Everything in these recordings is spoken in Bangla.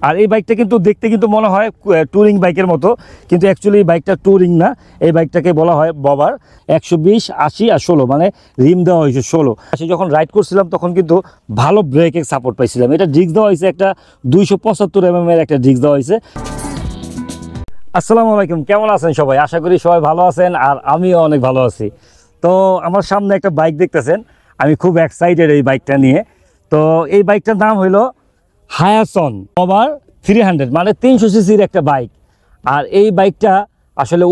আর এই বাইকটা কিন্তু দেখতে কিন্তু মনে হয় ট্যুরিং বাইকের মতো, কিন্তু অ্যাকচুয়ালি এই বাইকটা ট্যুরিং না। এই বাইকটাকে বলা হয় ববার 120, 80 আর 16, মানে রিম দেওয়া হয়েছে 16। যখন রাইড করছিলাম তখন কিন্তু ভালো ব্রেকের সাপোর্ট পাইছিলাম। এটা ডিস্ক দেওয়া হয়েছে একটা 275 mm এর একটা ডিস্ক দেওয়া হয়েছে। আসসালামু আলাইকুম, কেমন আছেন সবাই? আশা করি সবাই ভালো আছেন, আর আমিও অনেক ভালো আছি। তো আমার সামনে একটা বাইক দেখতেছেন, আমি খুব এক্সাইটেড এই বাইকটা নিয়ে। তো এই বাইকটার নাম হইলো হায়াসন ববার 300, মানে 300 সিসির একটা বাইক। আর এই বাইকটা আসলে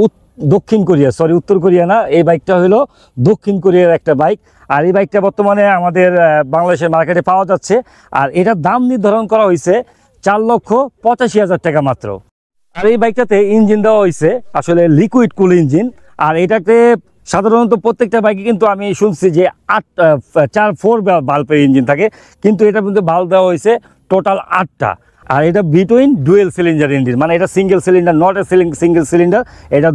দক্ষিণ কোরিয়া, সরি উত্তর কোরিয়া না, এই বাইকটা হলো দক্ষিণ কোরিয়ার একটা বাইক। আর এই বাইকটা বর্তমানে আমাদের বাংলাদেশের মার্কেটে পাওয়া যাচ্ছে। আর এটার দাম নির্ধারণ করা হয়েছে 4,85,000 টাকা মাত্র। আর এই বাইকটাতে ইঞ্জিন দেওয়া হয়েছে আসলে লিকুইড কুল ইঞ্জিন। আর এটাতে সাধারণত প্রত্যেকটা বাইকে কিন্তু আমি শুনছি যে 4 বাল্বের ইঞ্জিন থাকে, কিন্তু এটার মধ্যে বাল্ব দেওয়া হয়েছে টোটাল 8টা। আর এটা বিটুইন ডুয়েল সিলিন্ডার ইঞ্জিন, মানে এটা single cylinder, not a single cylinder, এটা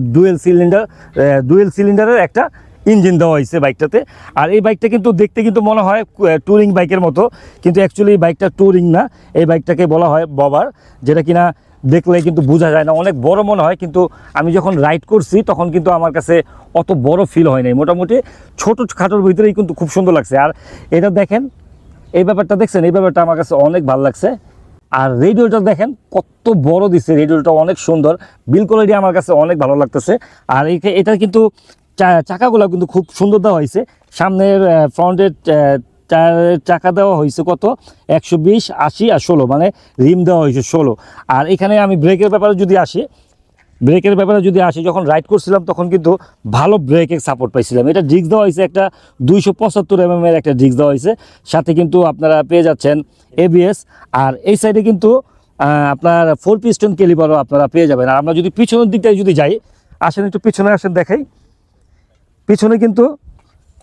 ডুয়েল সিলিন্ডারের একটা ইঞ্জিন দেওয়া হয়েছে বাইকটাতে। আর এই বাইকটা কিন্তু দেখতে কিন্তু মনে হয় ট্যুরিং বাইকের মতো, কিন্তু অ্যাকচুয়ালি এই বাইকটা ট্যুরিং না। এই বাইকটাকে বলা হয় ববার, যেটা কিনা দেখলে কিন্তু বোঝা যায় না, অনেক বড় মনে হয়, কিন্তু আমি যখন রাইড করছি তখন কিন্তু আমার কাছে অত বড় ফিল হয় নাই। মোটামুটি ছোটো খাটোর ভিতরেই কিন্তু খুব সুন্দর লাগছে। আর এটা দেখেন, এই ব্যাপারটা দেখছেন, এই ব্যাপারটা আমার কাছে অনেক ভালো লাগছে। আর রেডিওটা দেখেন কত বড় দিচ্ছে, রেডিওটা অনেক সুন্দর, বিল কোয়ালিটি আমার কাছে অনেক ভালো লাগতেছে। আর এটা কিন্তু চাকাগুলো কিন্তু খুব সুন্দর দেওয়া হয়েছে। সামনের ফ্রন্টের চাকা দেওয়া হয়েছে কত 120, 80 আর 16, মানে রিম দেওয়া হয়েছে 16। আর এখানে আমি ব্রেকের ব্যাপারে যদি আসি, যখন রাইড করছিলাম তখন কিন্তু ভালো ব্রেকের সাপোর্ট পাইছিলাম। এটা ডিস্ক দেওয়া হয়েছে একটা 275 mm এর একটা ডিস্ক দেওয়া হয়েছে, সাথে কিন্তু আপনারা পেয়ে যাচ্ছেন ABS। আর এই সাইডে কিন্তু আপনার 4 পিস্টন ক্যালিপারও আপনারা পেয়ে যাবেন। আর আমরা যদি পিছনের দিকটায় যদি যাই, আসেন একটু পিছনে আসেন দেখাই।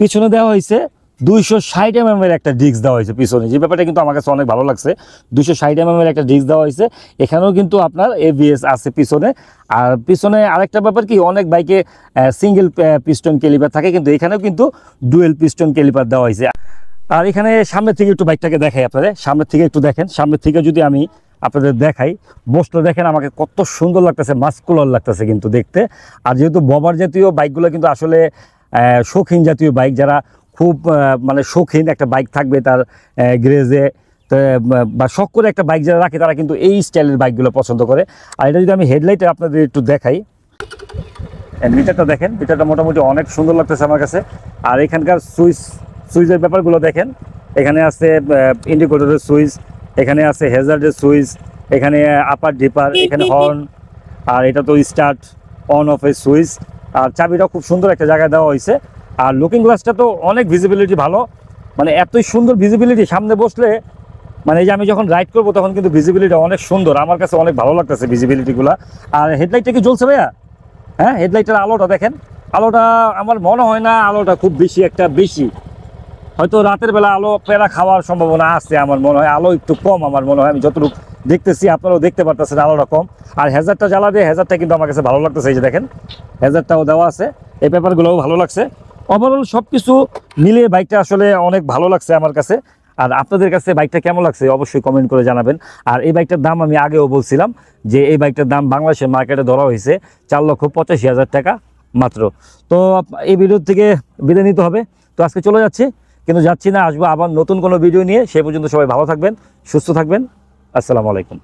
পিছনে দেওয়া হয়েছে 260 mm এর একটা ডিস্ক দেওয়া হয়েছে পিছনে, যে ব্যাপারটা কিন্তু আমার কাছে অনেক ভালো লাগছে। 260 mm এর একটা ডিস্ক দেওয়া হয়েছে, এখানেও কিন্তু আপনার ABS আছে পিছনে। আর পিছনে আরেকটা ব্যাপার কি, অনেক বাইকে সিঙ্গেল পিস্টন ক্যালিপার থাকে, কিন্তু এখানেও কিন্তু ডুয়েল পিস্টন ক্যালিপার দেওয়া হয়েছে। আর এখানে সামনের থেকে একটু বাইকটাকে দেখাই আপনাদের, সামনের থেকে একটু দেখেন। সামনের থেকে যদি আমি আপনাদের দেখাই, বসলে দেখেন আমাকে কত সুন্দর লাগতেছে, মাস্কুলার লাগতেছে কিন্তু দেখতে। আর যেহেতু ববার জাতীয় বাইকগুলো কিন্তু আসলে শৌখিন জাতীয় বাইক, যারা খুব মানে শৌখিন একটা বাইক থাকবে তার গ্যারেজে, বা শখ করে একটা বাইক যারা রাখে, তারা কিন্তু এই স্টাইলের বাইকগুলো পছন্দ করে। আর এটা যদি আমি হেডলাইটে আপনাদের একটু দেখাই, মিটারটা দেখেন, মিটারটা মোটামুটি অনেক সুন্দর লাগতেছে আমার কাছে। আর এখানকার সুইচের ব্যাপারগুলো দেখেন, এখানে আছে ইন্ডিকেটরের সুইচ, এখানে আছে হ্যাজার্ডের সুইচ, এখানে আপার ডিপার, এখানে হর্ন, আর এটা তো স্টার্ট অন অফ এর সুইচ। আর চাবিটাও খুব সুন্দর একটা জায়গায় দেওয়া হয়েছে। আর লুকিং গ্লাসটা তো অনেক ভিজিবিলিটি ভালো, মানে এতই সুন্দর ভিজিবিলিটি, সামনে বসলে মানে এই যে আমি যখন রাইড করবো তখন কিন্তু ভিজিবিলিটি অনেক সুন্দর, আমার কাছে অনেক ভালো লাগতেছে ভিজিবিলিটিগুলো। আর হেডলাইটটা কি জ্বলছে ভাইয়া? হ্যাঁ, হেডলাইটের আলোটা দেখেন, আলোটা আমার মনে হয় না আলোটা খুব বেশি, হয়তো রাতের বেলা আলো পেরা খাওয়ার সম্ভাবনা আছে আমার মনে হয়, আলো একটু কম আমার মনে হয়, আমি যতটুকু দেখতেছি, আপনারাও দেখতে পারতেছেন আলোটা কম। আর হ্যাজারটা জ্বালা দিয়ে, হ্যাজারটা কিন্তু আমার কাছে ভালো লাগতেছে, এই যে দেখেন হ্যাজারটাও দেওয়া আছে, এই পেপারগুলোও ভালো লাগছে। ওভারঅল সব কিছু মিলিয়ে বাইকটা আসলে অনেক ভালো লাগছে আমার কাছে। আর আপনাদের কাছে বাইকটা কেমন লাগছে অবশ্যই কমেন্ট করে জানাবেন। আর এই বাইকটার দাম আমি আগেও বলছিলাম যে এই বাইকটার দাম বাংলাদেশের মার্কেটে ধরা হয়েছে 4,85,000 টাকা মাত্র। তো এই ভিডিও থেকে বিদায় নিতে হবে, তো আজকে চলে যাচ্ছি, কিন্তু যাচ্ছি না, আসবো আবার নতুন কোনো ভিডিও নিয়ে। সে পর্যন্ত সবাই ভালো থাকবেন, সুস্থ থাকবেন। আসসালামু আলাইকুম।